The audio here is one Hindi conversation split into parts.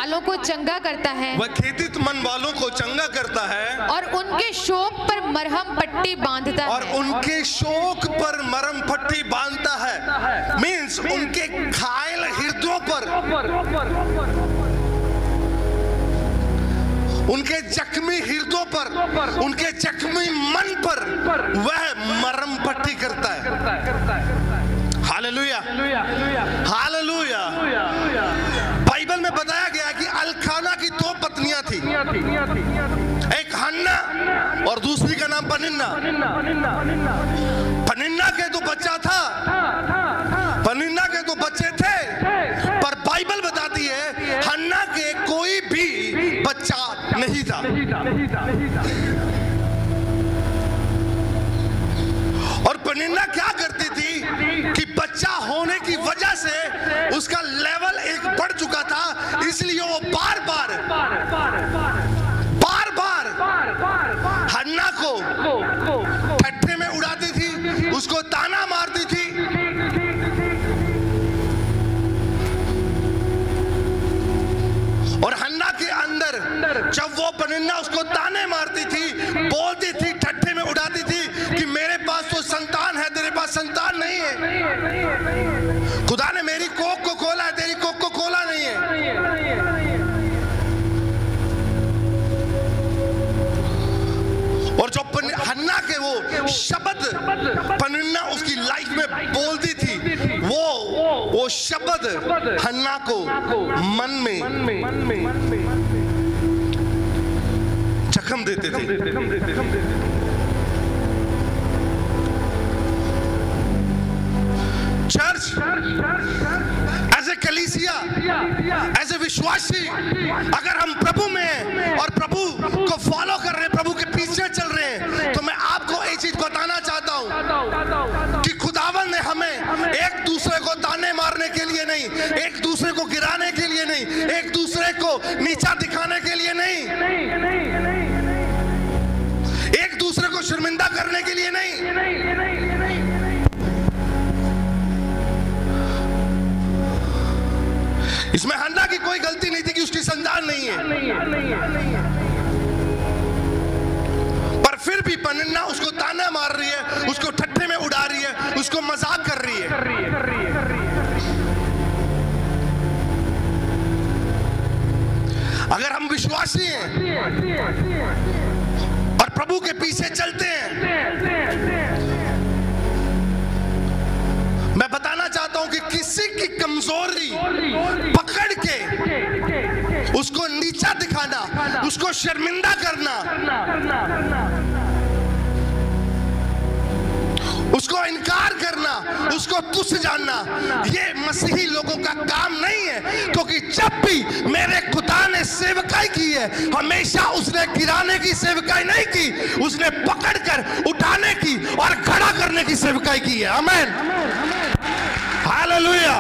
वालों को चंगा करता है, वह खेदित मन वालों को चंगा करता है और उनके शोक पर मरहम पट्टी बांधता और है। उनके शोक पर मरहम पट्टी बांधता है। मीन्स उनके घायल हृदयों पर, उनके जख्मी हृदयों पर, उनके जख्मी मन पर वह मरहम पट्टी करता है। Hallelujah, hallelujah. बाइबल में बताया गया कि अल्काना की 2 पत्नियां थी, एक हन्ना और दूसरी का नाम पनिन्ना। पनिन्ना के तो बच्चा था, पनिन्ना के तो बच्चे थे, पर बाइबल बताती है हन्ना के कोई भी बच्चा नहीं था। और पनिन्ना क्या करती थी कि बच्चा होने की वजह से उसका लेवल एक बढ़ चुका था, इसलिए वो बार बार हन्ना को ठट्ठे में उड़ाती थी, उसको ताना मारती थी। और हन्ना के अंदर जब वो पनिन्ना उसको ताने मारती थी, बोलती थी, ठट्ठे में उड़ाती थी कि मेरे पास तो संतान है, तेरे पास संतान नहीं है। खुदा ने मेरी कोख को खोला है, तेरी कोख को खोला नहीं है। और जो हन्ना के वो शब्द पनिन्ना उसकी लाइफ में बोलती थी, वो शब्द हन्ना को मन में जख्म देते थे। चर्च एज ए कलीसिया, एज ए विश्वासी, अगर हम प्रभु में हैं और प्रभु को फॉलो कर रहे हैं, प्रभु के पीछे चल रहे हैं, तो मैं आपको एक चीज बताना चाहता हूं कि खुदावन ने हमें एक दूसरे को ताने मारने के लिए नहीं, एक दूसरे को गिराने के लिए नहीं, एक दूसरे को नीचा दिखाने के लिए नहीं, एक दूसरे को शर्मिंदा करने के लिए नहीं। इसमें हन्ना की कोई गलती नहीं थी कि उसकी संतान नहीं है, पर फिर भी पनिन्ना उसको ताना मार रही है, उसको ठट्ठे में उड़ा रही है, उसको मजाक कर रही है। अगर हम विश्वासी हैं और प्रभु के पीछे चलते हैं, मैं बताना चाहता हूं कि किसी की कमजोरी पकड़ के उसको नीचा दिखाना, उसको शर्मिंदा करना, उसको इनकार करना, उसको तुच्छ जानना, ये मसीही लोगों का काम नहीं है। क्योंकि जब भी मेरे खुदा ने सेवकाई की है, हमेशा उसने गिराने की सेवकाई नहीं की, उसने पकड़कर उठाने की और खड़ा करने की सेवकाई की है। आमीन, हालेलुया,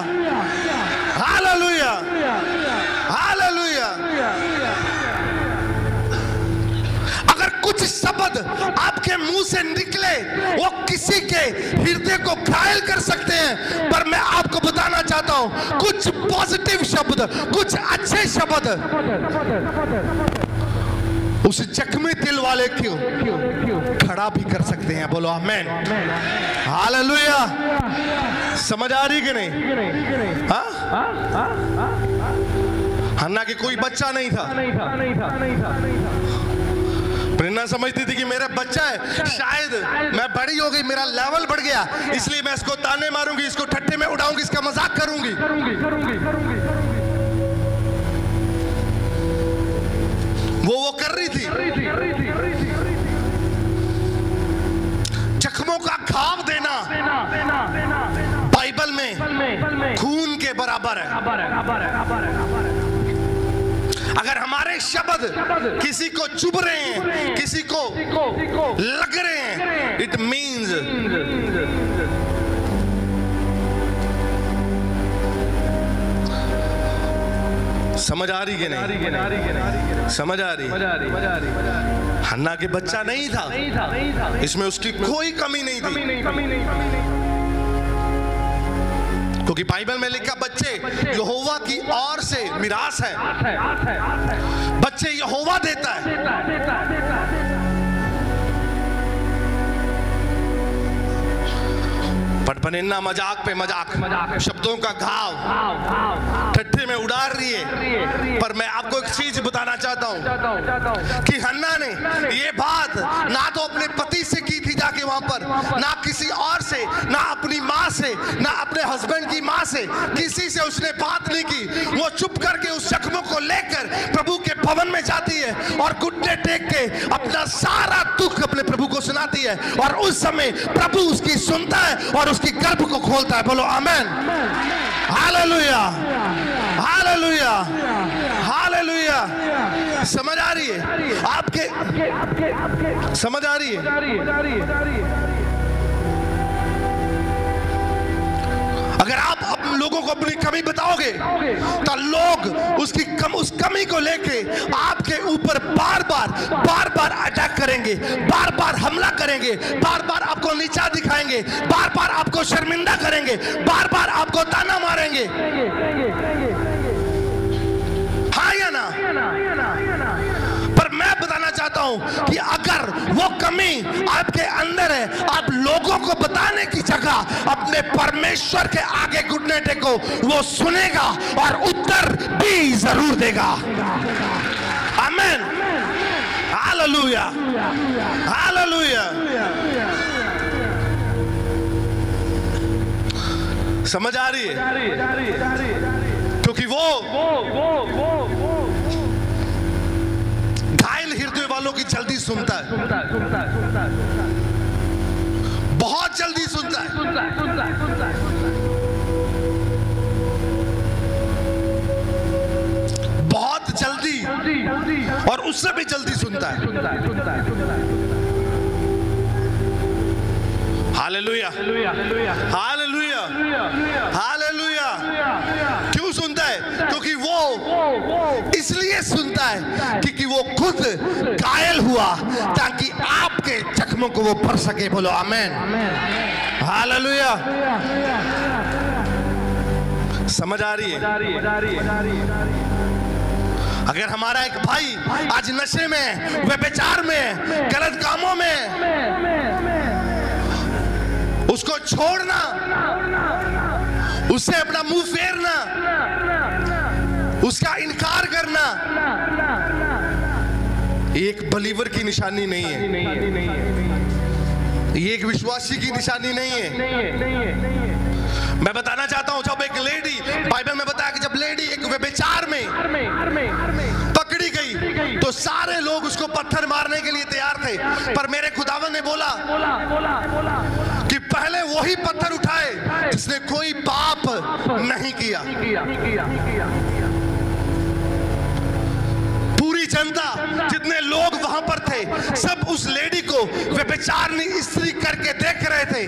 हालेलुया, हालेलुया। अगर कुछ शब्द आपके मुंह से निकले वो किसी के हृदय को घायल कर सकते हैं, पर मैं आपको बताना चाहता हूं कुछ पॉजिटिव शब्द, कुछ अच्छे शब्द उस जख्मी दिल वाले को खड़ा भी कर सकते हैं। बोलो आमीन, हालेलुया। समझ आ रही कि नहीं? हन्ना के कोई बच्चा नहीं था, प्रेरणा समझती थी कि मेरा बच्चा है, शायद मैं बड़ी हो गई, मेरा लेवल बढ़ गया, इसलिए मैं इसको ताने मारूंगी, इसको ठट्ठे में उड़ाऊंगी, इसका मजाक करूंगी। वो कर रही थी। जख्मों का घाव देना बाइबल में खून के बराबर है। अगर हमारे शब्द किसी को चुभ रहे हैं, किसी को लग रहे हैं, इट मीन्स समझ आ रही कि नहीं? समझ आ रही? हन्ना के बच्चा नहीं था, इसमें उसकी कोई कमी नहीं थी, क्योंकि बाइबल में लिखा बच्चे यहोवा की ओर से मिरास है, बच्चे यहोवा देता है। पटपनिन्ना मजाक पे मजाक, शब्दों का घाव ठट्ठे में उड़ा रही है। पर मैं आपको एक चीज बताना चाहता हूं कि हन्ना ने ये बात ना तो अपने पति से की थी जाके वहां पर, ना किसी और से, ना अपनी माँ से, ना अपने हस्बैंड की माँ से, किसी से उसने बात नहीं की। वो चुप करके उस जख्मों को लेकर प्रभु के भवन में जाती है और घुटने टेक के अपना सारा दुख अपने प्रभु को सुनाती है। और उस समय प्रभु उसकी सुनता है और उसकी गर्भ को खोलता है। बोलो आमेन, हालेलुया, हालेलुया, हालेलुया। समझ आ रही है आपके? समझ आ रही है? अगर आप लोगों को अपनी कमी बताओगे तो लोग उस कमी को लेके आपके ऊपर बार बार अटैक करेंगे, बार बार हमला करेंगे, बार बार आपको नीचा दिखाएंगे, बार बार आपको शर्मिंदा करेंगे, बार बार आपको ताना मारेंगे। हाँ या ना? पर मैं बताना चाहता हूं कि अगर वो कमी आपके अंदर है, आप लोगों को बताने की जगह अपने परमेश्वर के आगे घुटने टेको, वो सुनेगा और उत्तर भी जरूर देगा। आमीन, हालेलुया, हालेलुया। समझ आ रही है? क्योंकि वो घायल हृदय वालों की जल्दी सुनता है, बहुत जल्दी सुनता है। बहुत जल्दी और उससे भी जल्दी सुनता है। Hallelujah, hallelujah, hallelujah. क्यों सुनता है? क्योंकि वो इसलिए सुनता है क्योंकि वो खुद घायल हुआ ताकि आपके जख्मों को वो भर सके। बोलो आमीन, हालेलुया। समझ आ रही है? अगर हमारा एक भाई आज नशे में, व्यभिचार में, गलत कामों में, उसको छोड़ना, उससे अपना मुंह फेरना, उसका इनकार करना, एक बलीवर की निशानी नहीं है, ये एक विश्वासी की निशानी नहीं है। मैं बताना चाहता हूं, जब एक लेडी, बाइबल में बताया कि जब लेडी एक व्यभिचार में पकड़ी गई तो सारे लोग उसको पत्थर मारने के लिए तैयार थे, पर मेरे खुदावन ने बोला कि पहले वही पत्थर उठाए जिसने कोई पाप नहीं किया। पूरी जनता, जितने लोग वहां पर थे, सब उस लेडी को व्यभिचारिणी स्त्री करके देख रहे थे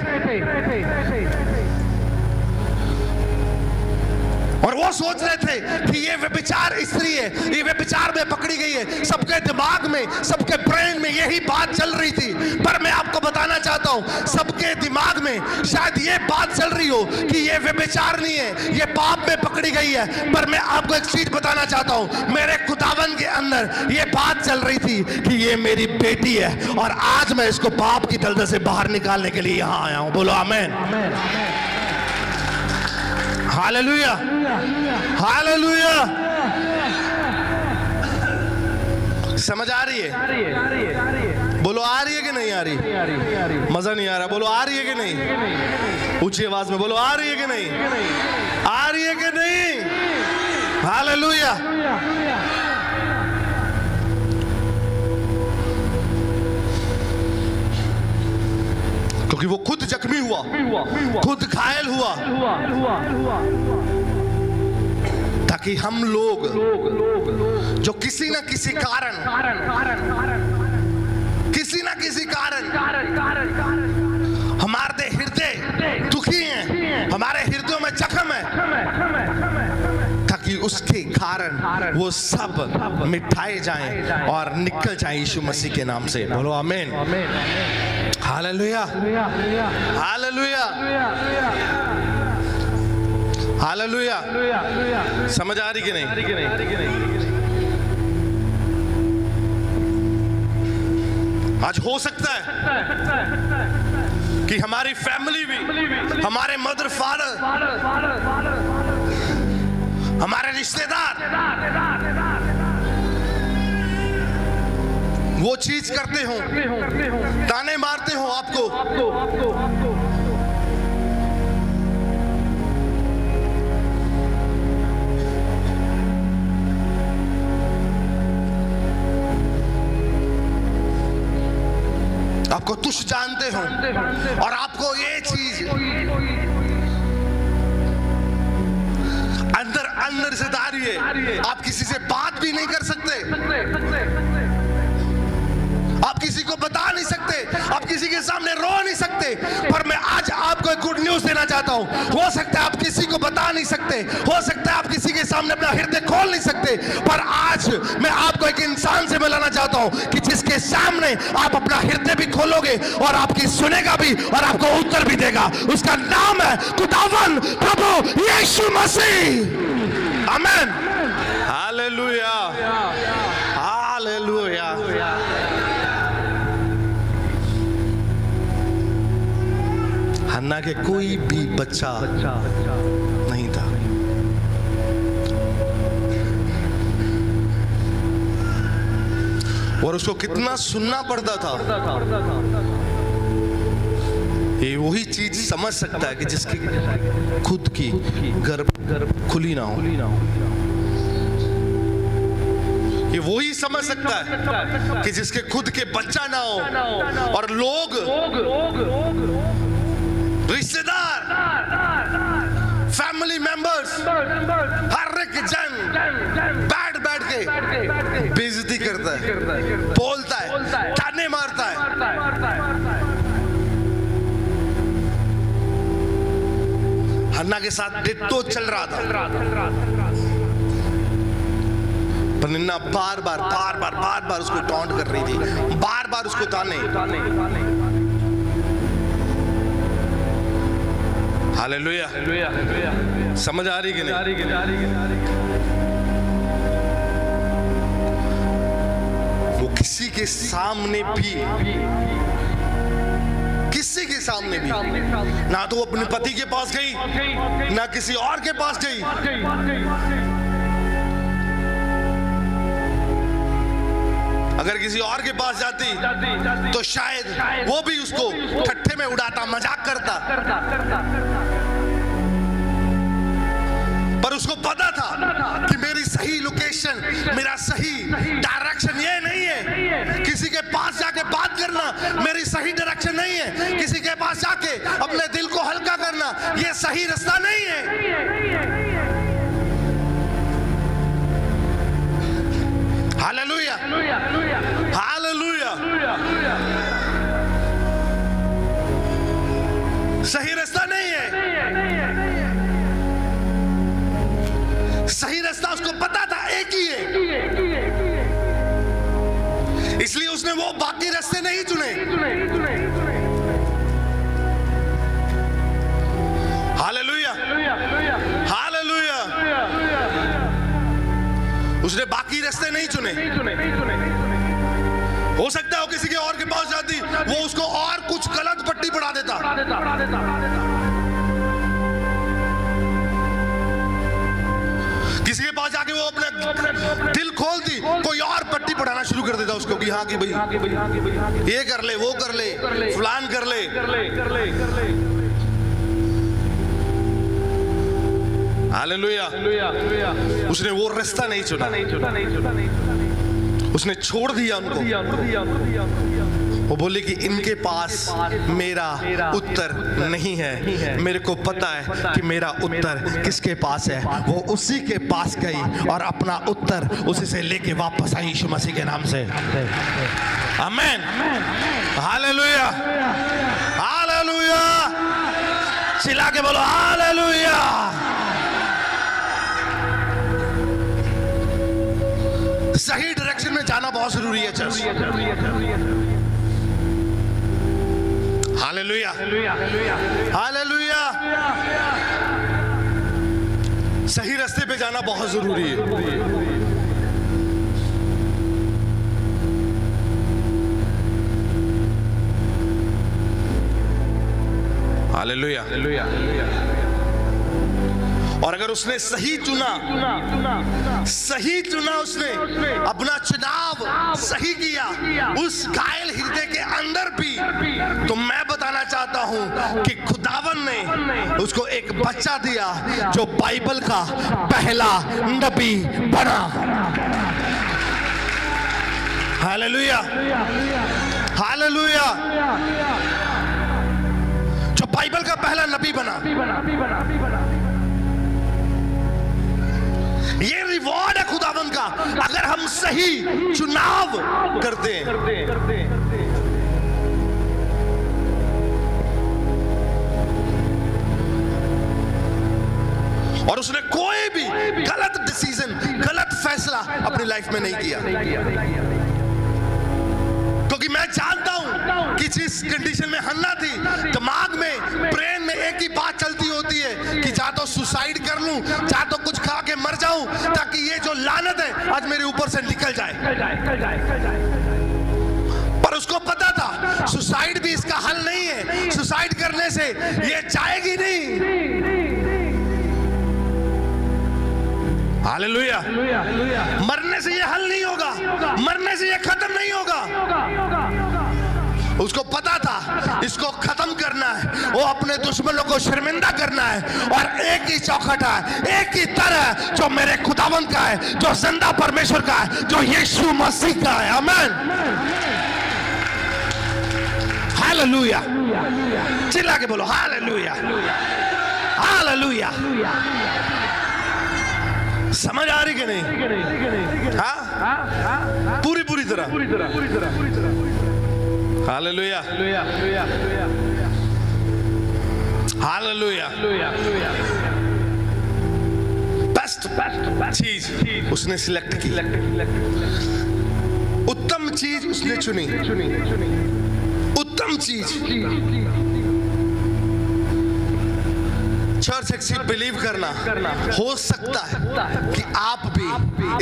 और वो सोच रहे थे कि ये व्यभिचार स्त्री है, ये व्यभिचार में पकड़ी गई है। सबके दिमाग में, सबके ब्रेन में यही बात चल रही थी। पर मैं आपको बताना चाहता हूं, सबके दिमाग में शायद ये बात चल रही हो कि ये व्यभिचार नहीं है, ये पाप में पकड़ी गई है। पर मैं आपको एक चीज बताना चाहता हूं, मेरे खुदावन के अंदर ये बात चल रही थी कि ये मेरी बेटी है और आज मैं इसको पाप की दलदल से बाहर निकालने के लिए यहां आया हूं। बोलो आमीन, हालेलुया, हालेलुया। समझ आ रही है? बोलो आ रही है कि नहीं आ रही? मजा नहीं आ रहा? बोलो आ रही है कि नहीं? ऊंची आवाज में बोलो, आ रही है कि नहीं? आ रही है कि नहीं? हालेलुया। क्योंकि वो खुद जख्मी हुआ, खुद घायल हुआ, ताकि हम लोग जो किसी ना किसी कारण हमारे हृदय दुखी हैं, हमारे हृदयों में जख्म है, ताकि उसके कारण वो सब मिटाए जाएं और निकल जाए यीशु मसीह के नाम से। बोलो आमीन, हालेलुया, हालेलुया। हालेलुया। समझ आ रही कि नहीं? आज हो सकता है कि हमारी फैमिली भी, हमारे मदर फादर, हमारे रिश्तेदार वो चीज करते हो, ताने मारते हो आपको, आपको तुच्छ जानते हो, और आपको ये चीज अंदर अंदर से आ रही है। आप किसी से बात भी नहीं कर सकते, आप किसी को बता नहीं सकते, आप किसी के सामने रो नहीं सकते। पर मैं आज आपको एक गुड न्यूज देना चाहता हूं। हो सकता है आप किसी को बता नहीं सकते, हो सकता है आप किसी के सामने अपना हृदय खोल नहीं सकते, पर आज मैं आपको एक इंसान से मिलाना चाहता हूं कि जिसके सामने आप अपना हृदय भी खोलोगे और आपकी सुनेगा भी और आपको उत्तर भी देगा। उसका नाम है खुदावन प्रभु यीशु मसीह। आमीन। Hallelujah, hallelujah. हन्ना के कोई भी बच्चा नहीं था, और उसको कितना सुनना पड़ता था। ये वही चीज समझ सकता है कि जिसकी खुद की गर्भ खुली ना हो। ये वही समझ सकता है कि जिसके खुद के बच्चा ना हो, और लोग, रिश्तेदार, फैमिली मेंबर्स, हर एक जन बैठ के बेइज्जती करता है, बोलता है, ताने मारता है। हन्ना के साथ डिट्टो चल रहा था, पर निन्ना बार बार उसको टॉन्ट कर रही थी, बार बार उसको ताने। हालेलुया। समझ आ रही कि नहीं? वो किसी के सामने भी ना तो वो अपने पति के पास गई, ना किसी और के पास गई। अगर किसी और के पास जाती तो शायद वो भी उसको ठट्ठे में उड़ाता, मजाक करता। पर उसको पता था कि मेरी सही लोकेशन, मेरा सही डायरेक्शन ये नहीं है। किसी के पास जाके बात करना मेरी सही डायरेक्शन नहीं है। किसी के पास जाके अपने दिल को हल्का करना ये सही रास्ता नहीं है। Hallelujah, hallelujah. सही रास्ता नहीं है। सही रास्ता उसको पता था एक ही है, इसलिए उसने वो बाकी रास्ते नहीं चुने। Hallelujah, hallelujah. उसने बाकी रास्ते नहीं चुने। हो सकता है वो किसी के और के पास जाती, वो उसको और कुछ गलत पट्टी पढ़ा देता। किसी के पास जाके वो अपने दिल खोलती, कोई और पट्टी पढ़ाना शुरू कर देता उसको कि हाँ कि भाई ये कर ले, वो कर ले, फलान कर ले। हालेलुया। उसने वो रास्ता नहीं चुना, उसने छोड़ दिया उनको। वो बोले कि इनके पास मेरा उत्तर नहीं है, मेरे को पता है कि मेरा उत्तर किसके पास है। वो उसी के पास गई और अपना उत्तर उसी से लेके वापस आई, यीशु मसीह के नाम से। आमीन। Hallelujah, hallelujah. चिल्ला के बोलो हालेलुया। सही डायरेक्शन में जाना बहुत जरूरी है चर्च। Hallelujah, hallelujah. जाना बहुत जरूरी है। हालेलुया। और अगर उसने सही चुना उसने अपना चुनाव सही किया उस घायल हृदय के अंदर भी, तो मैं बताना चाहता हूं कि खुदावन ने उसको एक बच्चा दिया जो बाइबल का पहला नबी बना। Hallelujah, hallelujah. जो बाइबल का पहला नबी बना। ये रिवॉर्ड है खुदावन का अगर हम सही चुनाव करते हैं। और उसने कोई भी गलत डिसीजन, गलत फैसला अपनी लाइफ में नहीं किया, क्योंकि मैं जानता हूं कि जिस कंडीशन में हन्ना थी, दिमाग में, ब्रेन में एक ही बात चलती होती है कि चाहे तो सुसाइड कर लूं, चाहे तो कुछ खा के मर जाऊं, ताकि ये जो लानत है आज मेरे ऊपर से निकल जाए। पर उसको पता था सुसाइड भी इसका हल नहीं है, सुसाइड करने से ये जाएगी नहीं। हालेलुया। मरने से ये हल नहीं होगा, मरने से ये खत्म नहीं होगा। उसको पता था इसको खत्म करना है, वो अपने दुश्मनों को शर्मिंदा करना है, और एक ही चौखटा है, एक ही तरह जो मेरे खुदावंत का है, जो जिंदा परमेश्वर का है, जो यीशु मसीह का है। आमीन। हालेलुया। चिल्ला के बोलो हालेलुया, हालेलुया। समझ आ रही कि नहीं? हाँ, पूरी तरह। Hallelujah, hallelujah. बेस्ट चीज उसने सिलेक्ट की, उत्तम चीज उसने चुनी, उत्तम चीज। चर्च एक्सीट बिलीव करना, हो सकता है कि आप भी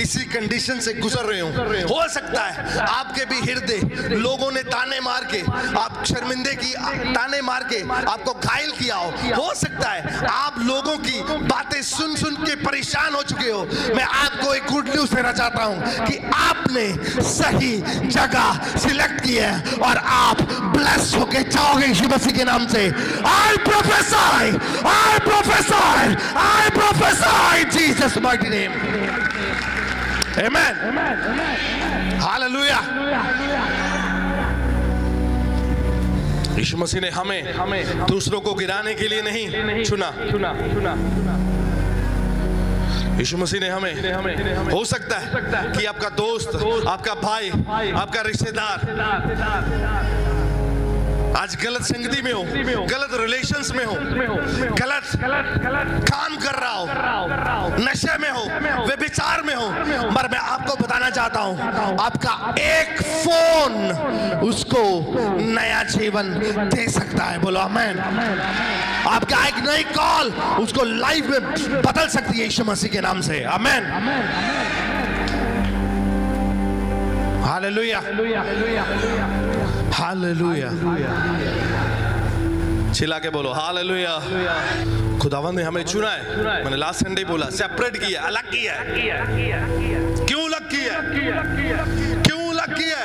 इसी कंडीशन से गुजर रहे हो सकता है आपके भी हृदय लोगों ने ताने मार के, आप शर्मिंदे की ताने मार के आपको घायल किया हो सकता है आप लोगों की बातें सुन के परेशान हो चुके हो। मैं आपको एक गुड न्यूज देना चाहता हूं कि आपने सही जगह सिलेक्ट की है और आप ब्लेस होके जाओगे यीशु मसीह के नाम से। I prophesy in Jesus' mighty name. Amen. Hallelujah. यीशु मसीह ने हमें दूसरों को गिराने के लिए नहीं चुना। यीशु मसीह ने हमें, हो सकता है कि आपका दोस्त, आपका भाई, आपका रिश्तेदार आज गलत संगति में हो, गलत रिलेशंस में हो, गलत काम कर रहा हो, नशे में हो, व्यभिचार में हो, मगर मैं आपको बताना चाहता हूं आपका एक फोन उसको नया जीवन दे सकता है। बोलो आमीन। आपका एक नई कॉल उसको लाइफ में बदल सकती है यीशु मसीह के नाम से। आमीन। Hallelujah, hallelujah. चिल्ला के बोलो हालेलुया। खुदावंद ने हमें चुना है, मैंने लास्ट संडे बोला, सेपरेट किया, अलग किया। क्यों अलग किया? क्यों अलग किया?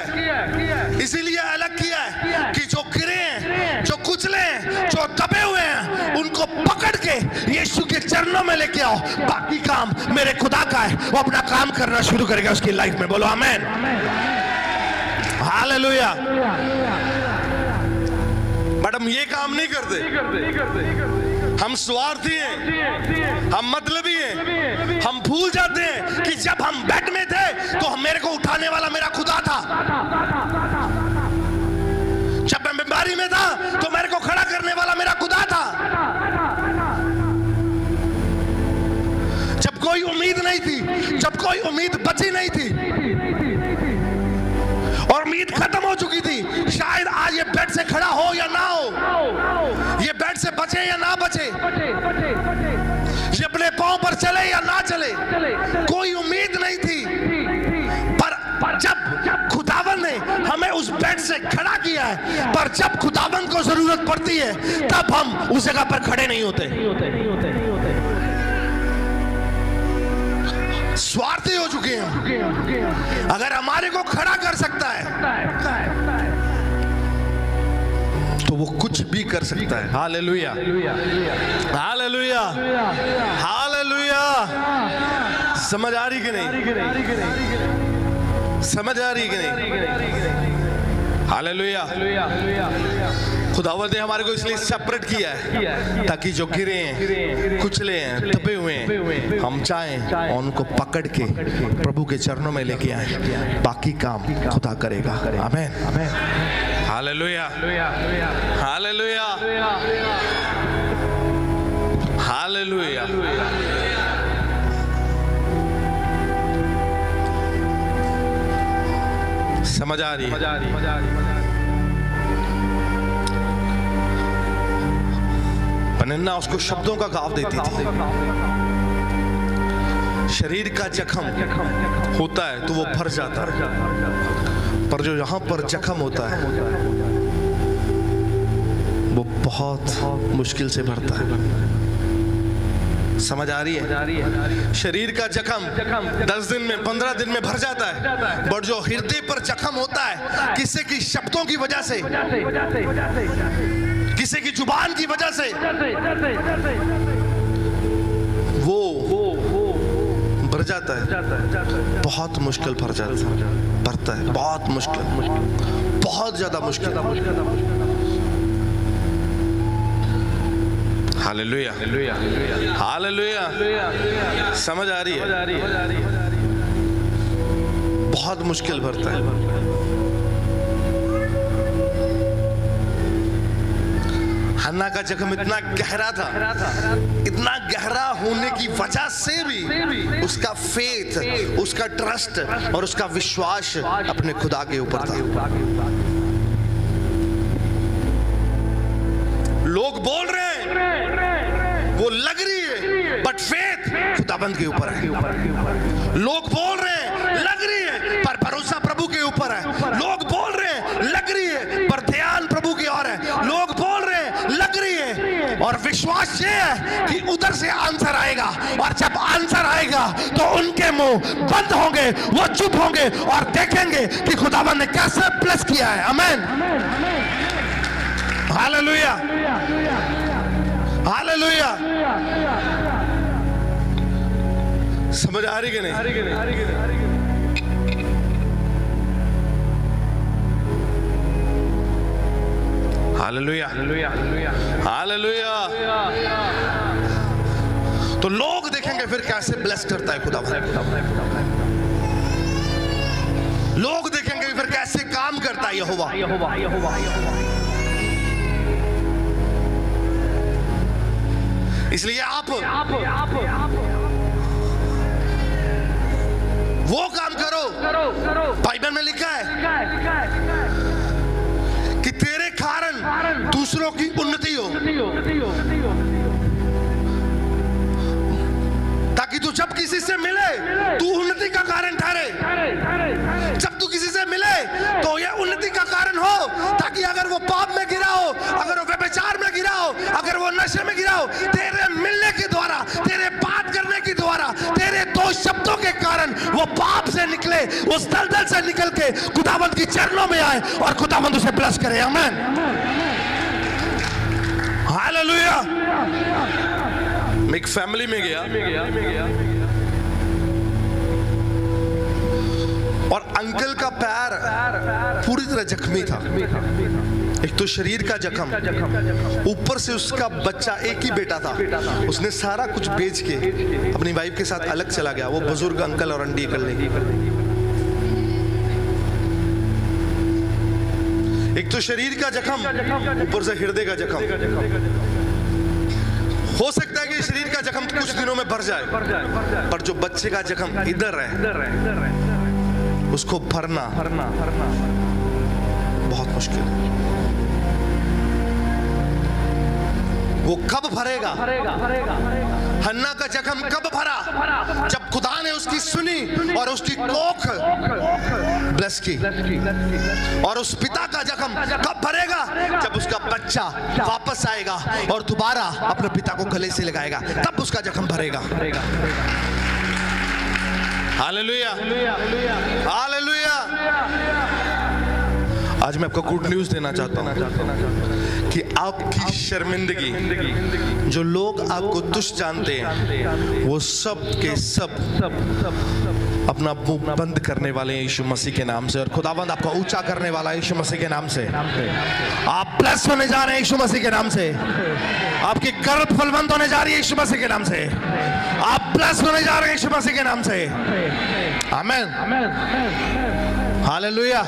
इसीलिए अलग किया है कि जो गिरे हैं, जो कुचले हैं, जो दबे हुए हैं, उनको पकड़ के यीशु के चरणों में लेके आओ। बाकी काम मेरे खुदा का है, वो अपना काम करना शुरू करेगा उसकी लाइफ में। बोलो आमीन। हालेलुया। बट हम ये काम नहीं करते, हम स्वार्थी हैं, हम मतलबी हैं। हम भूल जाते हैं कि जब हम बेड में थे तो मेरे को उठाने वाला मेरा खुदा था, जब मैं बीमारी में था तो मेरे को खड़ा करने वाला मेरा खुदा था, जब कोई उम्मीद नहीं थी, जब कोई उम्मीद बची नहीं थी और उम्मीद खत्म हो चुकी थी, शायद आज ये बेड से खड़ा हो या ना हो, ये बेड से बचे या ना बचे, ये अपने पांव पर चले या ना चले, कोई उम्मीद नहीं थी, पर जब खुदावन ने हमें उस बेड से खड़ा किया है, पर जब खुदावन को जरूरत पड़ती है तब हम उस जगह पर खड़े नहीं होते। स्वार्थी हो चुके हैं। अगर हमारे को खड़ा कर सकता है तो वो कुछ भी कर सकता है। Hallelujah, hallelujah, hallelujah. समझ आ रही कि नहीं? समझ आ रही कि नहीं? हालेलुया। खुदावंद ने हमारे को इसलिए सेपरेट किया है ताकि जो गिरे हैं, कुचले हैं, दबे हुए हैं, हम चाहें और उनको पकड़ के प्रभु के चरणों में लेके आए। बाकी काम खुदा करेगा। आमीन। Hallelujah, hallelujah, hallelujah. समझ आ रही है? पनिन्ना उसको शब्दों का गाव देती थी। शरीर का जख्म होता है तो वो भर जाता है, पर जो यहाँ पर जख्म होता है वो बहुत मुश्किल से भरता है। समझ आ रही है? शरीर का जख्म 10 दिन में, 15 दिन में भर जाता है, पर जो हृदय पर जख्म होता है किसी की शब्दों की वजह से, किसी की जुबान की वजह से, वो भर जाता है। बहुत मुश्किल भर जाता है, भरता है, बहुत मुश्किल, बहुत ज्यादा मुश्किल। Hallelujah, hallelujah. समझ आ रही है? बहुत मुश्किल भरता है। हन्ना का जख्म इतना गहरा था, इतना गहरा होने की वजह से भी उसका फेथ, उसका ट्रस्ट और उसका विश्वास अपने खुदा के ऊपर था। लोग बोल रहे हैं, वो लग रही है, बट फेथ खुदाबंद के ऊपर है। लोग बोल रहे हैं, लग रही है, पर भरोसा प्रभु के ऊपर है। लोग बोल रहे हैं, लग रही है, पर ध्यान प्रभु की ओर है। लोग बोल रहे हैं, लग रही है, और विश्वास ये है कि उधर से आंसर आएगा, और जब आंसर आएगा तो उनके मुंह बंद होंगे, वो चुप होंगे और देखेंगे कि खुदाबंद ने कैसे ब्लेस किया है। आमीन, हालेलुया, हालेलुया। समझ आ रही कि नहीं? Hallelujah, hallelujah. तो लोग देखेंगे फिर कैसे ब्लेस करता है खुदा। लोग देखेंगे फिर कैसे काम करता है यहोवा। इसलिए आप वो काम करो। बाइबल में लिखा है कि तेरे कारण दूसरों की उन्नति हो, ताकि तू जब किसी से मिले तू उन्नति का कारण ठहरे। जब तू किसी से मिले तो ये उन्नति का कारण हो, ताकि अगर वो पाप में गिरा हो, अगर वो व्यभिचार में गिरा हो, अगर वो नशे में गिरा हो, तेरे मिलने के द्वारा, तेरे बात करने के द्वारा, तेरे दो शब्दों के कारण वो पाप से निकले, उस दलदल से निकल के खुदावंद की चरणों में आए और खुदावंद उसे ब्लेस करे। आमीन, हालेलुया। मैं एक फैमिली में गया और अंकल का पैर पूरी तरह जख्मी था। एक तो शरीर का जख्म, ऊपर से उसका बच्चा, एक ही बेटा था, उसने सारा कुछ बेच के अपनी वाइफ के साथ अलग चला गया, वो बुजुर्ग अंकल और आंटी अकेले। एक तो शरीर का जख्म, ऊपर से हृदय का जख्म। हो सकता है कि शरीर का जख्म कुछ दिनों में भर जाए, पर जो बच्चे का जख्म इधर है उसको भरना बहुत मुश्किल है। वो कब भरेगा? हन्ना का जख्म कब भरा? जब खुदा ने उसकी सुनी और उसकी कोख ब्लेस की। और उस पिता का जख्म कब भरेगा? जब उसका बच्चा वापस आएगा और दोबारा अपने पिता को गले से लगाएगा, तब उसका जख्म भरेगा। Hallelujah, hallelujah. आज मैं आपको गुड न्यूज़ देना चाहता हूँ कि आपकी शर्मिंदगी, जो लोग आपको तुच्छ जानते हैं, वो सब के सब अपना मुंह बंद करने वाले हैं यीशु मसीह के नाम से। और खुदावंद आपको ऊंचा करने वाला है यीशु मसीह के नाम से। आप ब्लेस होने जा रहे हैं यीशु मसीह के नाम से। आपकी गर्भ फलवंत होने जा रही है यीशु मसीह के नाम से। आप ब्लेस होने जा रहे हैं यीशु मसीह के नाम से। आमीन, हालेलुया।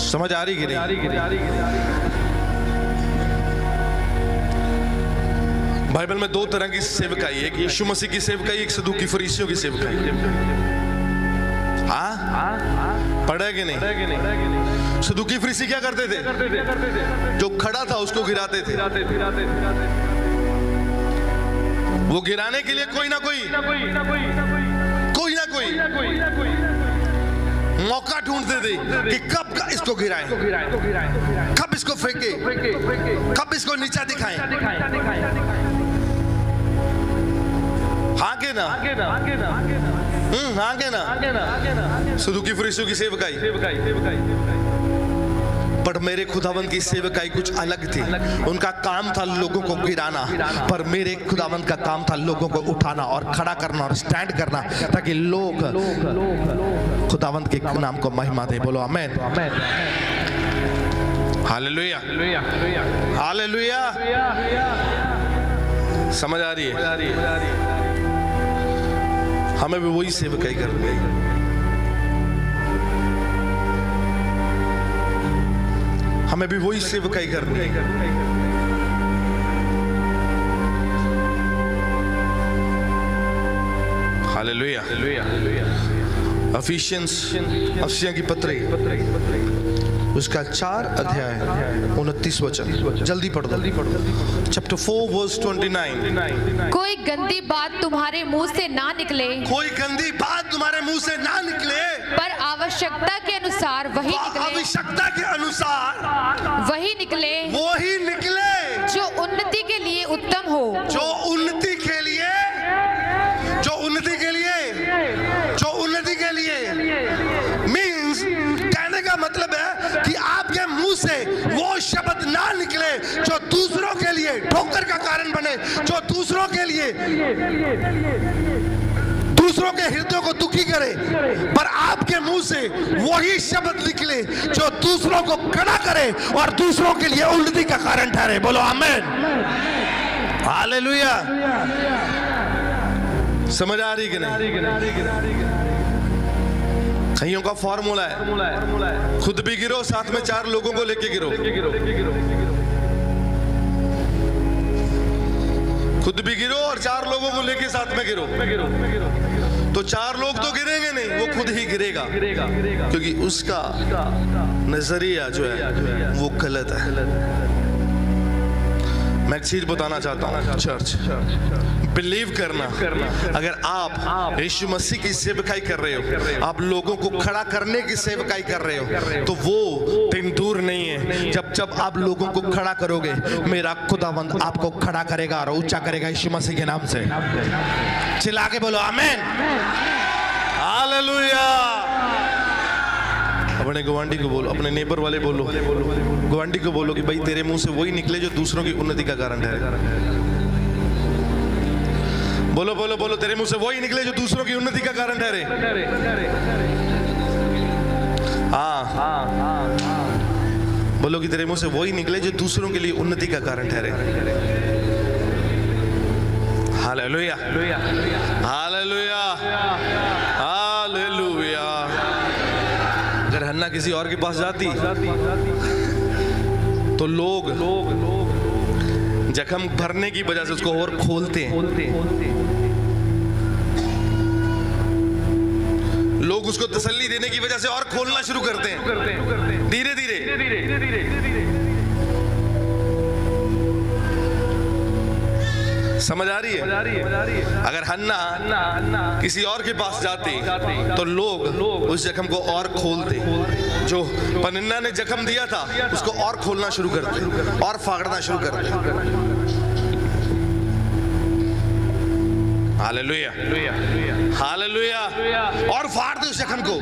समझ आ रही कि नहीं? बाइबल में दो तरह की सेवकाई, एक यीशु मसीह की सेवकाई, एक सदूकी फरीसियों की सेवकाई। हाँ, पढ़ा कि नहीं? सदूकी फरीसी क्या करते थे? जो खड़ा था उसको गिराते थे। वो गिराने के लिए कोई ना कोई मौका ढूंढते थे कि कब इसको गिराएं, कब इसको फेंके, कब इसको नीचा दिखाएं। हाँ के ना? हाँ के ना? सदूकी फरीसियों की सेवकाई। पर मेरे खुदावंद की सेवकाई कुछ अलग थी। उनका काम था लोगों को गिराना, पर मेरे खुदावंद का काम था लोगों को उठाना और खड़ा करना और स्टैंड करना, ताकि लोग खुदावंद के नाम को महिमा दे। बोलो आमीन, हालेलुया, हालेलुया। समझ आ रही है? हमें भी वही सेवकाई करनी है। हमें भी वही सेवकाई करनी है। हालेलुया। अफिसियों की पत्री उसका 4 अध्याय 29 वचन, जल्दी पढ़ दो। Chapter 4 verse 29। कोई गंदी बात तुम्हारे मुंह से ना निकले, कोई गंदी बात तुम्हारे मुंह से ना निकले, पर आवश्यकता के अनुसार वही निकले, आवश्यकता के अनुसार वही निकले, जो उन्नति के लिए उत्तम हो, जो उन्नति के लिए मीन्स, कहने का मतलब है कि आपके मुंह से वो शब्द ना निकले जो दूसरों के लिए ठोकर का कारण बने, जो दूसरों के लिए दूसरों के हृदयों को दुखी करे, पर आपके मुंह से वही शब्द निकले जो दूसरों को खड़ा करे और दूसरों के लिए उन्नति का कारण ठहरे। बोलो आमीन, हालेलुया। समझ आ रही कि नहीं? कईयों का फॉर्मूला है, खुद भी गिरो, साथ में 4 लोगों को लेके गिरो। खुद भी गिरो और 4 लोगों को लेके साथ में गिरो। तो 4 लोग तो गिरेंगे नहीं, वो खुद ही गिरेगा, क्योंकि उसका नजरिया जो है वो गलत है। मैं एक चीज बताना चाहता हूँ चर्च, बिलीव करना, अगर आप यीशु मसीह की सेवकाई कर रहे हो, आप लोगों को खड़ा करने की सेवकाई कर रहे हो, तो वो दिन दूर नहीं है जब आप लोगों को खड़ा करोगे, मेरा खुदावंद आपको खड़ा करेगा और ऊंचा करेगा यीशु मसीह के नाम से। चिल्ला के बोलो आमीन, हालेलुया। अपने गवांडी को बोलो, अपने नेबर वाले बोलो, गवांडी को बोलो कि भाई तेरे मुंह से वही निकले जो दूसरों की उन्नति का कारण ठहरे। बोलो बोलो बोलो, तेरे मुंह से वही निकले जो दूसरों की उन्नति का कारण ठहरे। हाँ, बोलो कि तेरे मुंह से वही निकले जो दूसरों के लिए उन्नति का कारण ठहरे। Hallelujah, hallelujah, hallelujah. अगर हन्ना किसी और के पास जाती तो लोग जख्म भरने की वजह से उसको और खोलते हैं, लोग उसको तसल्ली देने की वजह से और खोलना शुरू करते हैं धीरे धीरे। समझ आ रही है? अगर हन्ना किसी और के पास जाती तो लोग उस जख्म को और खोलते। जो पनिन्ना ने जख्म दिया था उसको और खोलना शुरू करते और फाड़ना शुरू करते। Hallelujah, hallelujah. और फाड़ दे उस जख्म को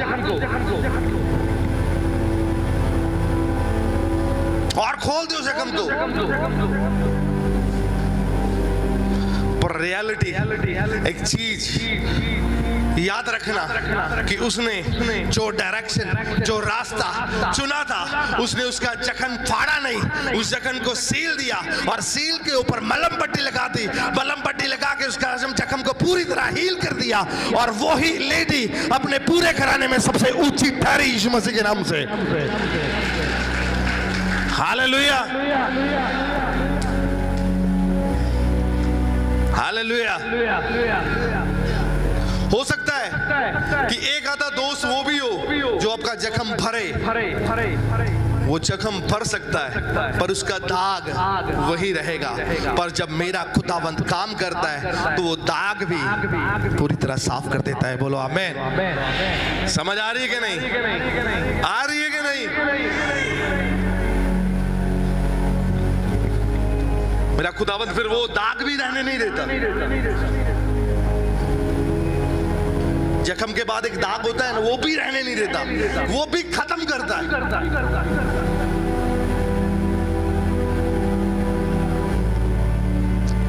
और खोल दे उस जख्म को। पर रियलिटी एक चीज याद रखना कि उसने जो डायरेक्शन, जो रास्ता चुना था, उसने उसका जख्म फाड़ा नहीं, उस जख्म को सील दिया और सील के ऊपर मलम पट्टी लगा दी। मलम पट्टी लगा के उसका जख्म को पूरी तरह हील कर दिया। और वो ही लेडी अपने पूरे घराने में सबसे ऊंची ठहरी यीशु मसीह के नाम से। Hallelujah, hallelujah. हो सकता है कि एक आधा दोस्त वो भी हो जो आपका जख्म भरे। वो जख्म भर सकता है पर उसका दाग वही रहेगा। पर जब मेरा खुदावंद काम करता है तो वो दाग भी पूरी तरह साफ कर देता है। बोलो आमीन। समझ आ रही है कि नहीं? आ रही है कि नहीं? मेरा खुदावंद फिर वो दाग भी रहने नहीं देता। जख्म के बाद एक दाग होता है ना, वो भी रहने नहीं देता, वो भी खत्म करता है।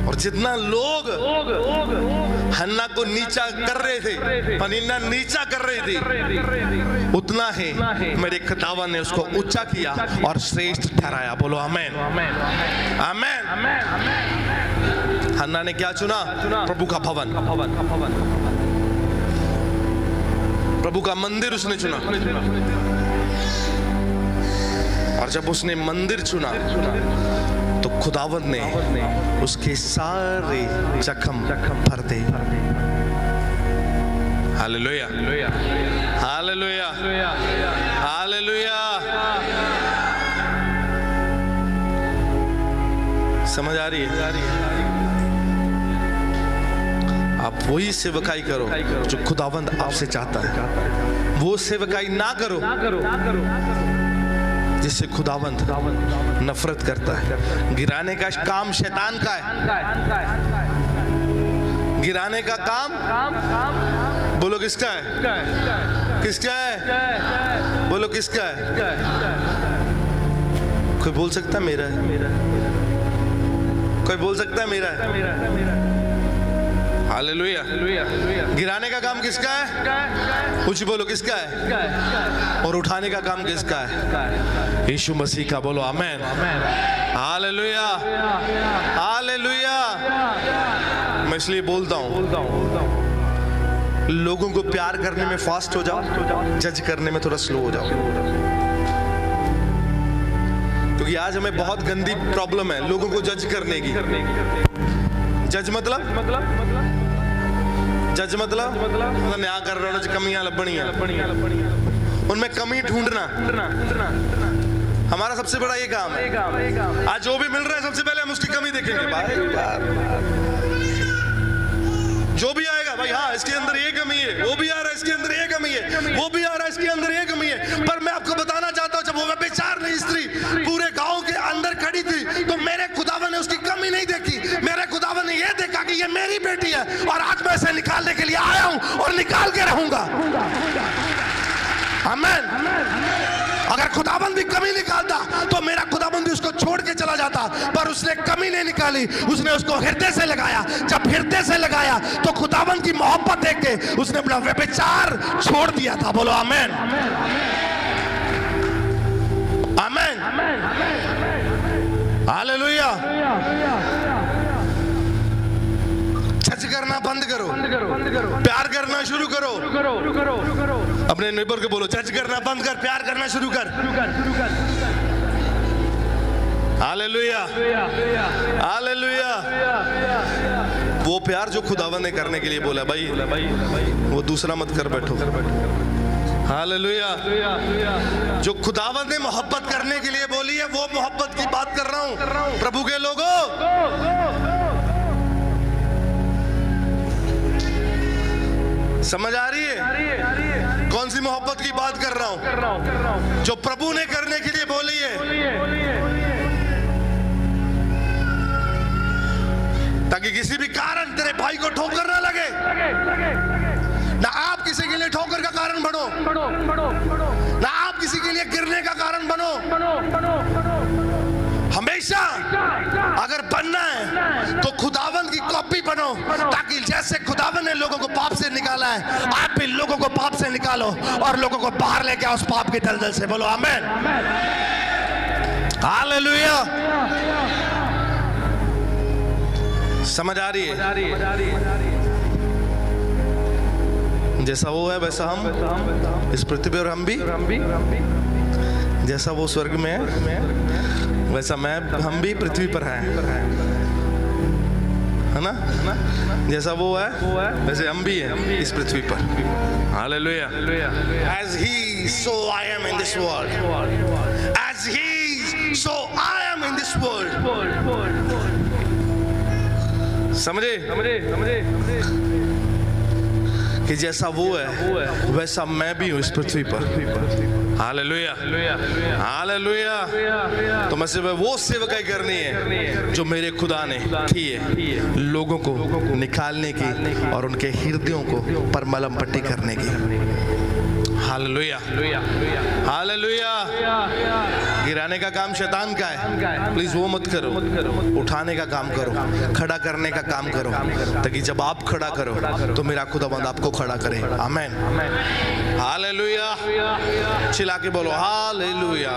और जितना लोग हन्ना को नीचा कर रहे थे, पनिन्ना नीचा कर रही थी, उतना ही मेरे खुदावंद ने उसको ऊंचा किया और श्रेष्ठ ठहराया। बोलो आमीन, आमीन। हन्ना ने क्या चुना? प्रभु का भवन, प्रभु का मंदिर उसने चुना। और जब उसने मंदिर चुना तो खुदावंद ने उसके सारे जख्म भर दे। Hallelujah, hallelujah, hallelujah. समझ आ रही है? आप वही सेवकाई करो जो खुदावंद आपसे चाहता है। वो सेवकाई ना करो जिससे खुदावंद नफरत करता है। गिराने का काम शैतान का है। गिराने का काम बोलो किसका है? किसका है? बोलो किसका है? कोई बोल सकता है मेरा है? कोई बोल सकता है मेरा है? हालेलुया। गिराने का काम किसका है? कुछ बोलो किसका है? और उठाने का काम किसका है? यीशु मसीह का। बोलो आमीन, हालेलुया, हालेलुया। मैं इसलिए बोलता हूँ, लोगों को प्यार करने में फास्ट हो जाओ, जज करने में थोड़ा स्लो हो जाओ। क्योंकि आज हमें बहुत गंदी प्रॉब्लम है लोगों को जज करने की। जज मतलब जज मतलब न्याय कर रहे हो, कमियां लबनियां, उनमें कमी ढूंढना हमारा सबसे बड़ा ये काम है। आज जो भी मिल रहा है सबसे पहले हम उसकी कमी देखेंगे। जो भी आएगा भाई, हाँ इसके अंदर ये कमी है, वो भी आ रहा है इसके अंदर ये कमी है, वो भी आ रहा है इसके अंदर ये कमी है। पर मैं आपको बताना चाहता हूँ, जब वो व्यभिचारिणी स्त्री पूरे गांव के अंदर खड़ी थी तो मेरे खुदावन ने उसकी कमी नहीं देखी। मेरे खुदावन ने ये देखा कि ये मेरी बेटी है और आज मैं इसे निकालने के लिए आया हूं और निकाल के रहूंगा। आमीन। अगर खुदाबंद भी कमी निकालता तो मेरा खुदाबंद भी उसको छोड़ के चला जाता, पर उसने कमी नहीं निकाली, उसने उसको हृदय से लगाया। जब हृदय से लगाया तो खुदाबंद की मोहब्बत देख के उसने अपना व्यभिचार छोड़ दिया था। बोलो आमीन, आमीन, हालेलुया। जज करना बंद करो, प्यार करना शुरू करो। अपने नेबर को बोलो, जज करना बंद कर, प्यार करना शुरू कर। Hallelujah, hallelujah. वो प्यार जो खुदावंद ने करने के लिए बोला, भाई वो दूसरा मत कर बैठो। हालेलुया। जो खुदावंद ने मोहब्बत करने के लिए बोली है वो मोहब्बत की बात कर रहा हूं प्रभु के लोगों। समझ आ रही है कौन सी मोहब्बत की बात कर रहा हूं? जो प्रभु ने करने के लिए बोली है, ताकि किसी भी कारण तेरे भाई को ठोकर ना लगे, ना आप किसी के लिए ठोकर का कारण बनो, ना आप किसी के लिए गिरने का कारण बनो। हमेशा अगर बनना है तो खुदावंद की कॉपी बनो, ताकि जैसे खुदावंद ने लोगों को पाप से निकाला है, आप भी लोगों को पाप से निकालो और लोगों को बाहर लेके आओ उस पाप के दलदल से। बोलो आमीन, हालेलुया। समझ आ रही है? जैसा वो है वैसा हम इस पृथ्वी पर, हम भी जैसा वो स्वर्ग में है वैसा हम भी पृथ्वी पर हैं, है ना? जैसा वो है वैसे हम भी हैं इस पृथ्वी पर। Hallelujah. As he, so I am in this world. As he, so I am in this world. समझे? कि जैसा वो है वैसा मैं भी हूँ इस पृथ्वी पर। Hallelujah, hallelujah. तो मैं सिर्फ वो सेवकाई करनी है जो मेरे खुदा ने की है, लोगों को निकालने की और उनके हृदयों को पर मलम पट्टी करने की। Hallelujah, hallelujah. गिराने का काम शैतान का है, प्लीज वो मत करो। उठाने का काम करो, खड़ा करने का काम करो, ताकि जब आप खड़ा करो तो मेरा खुदावंद आपको खड़ा करे। आमीन, हालेलुया। चिल्ला के बोलो हालेलुया।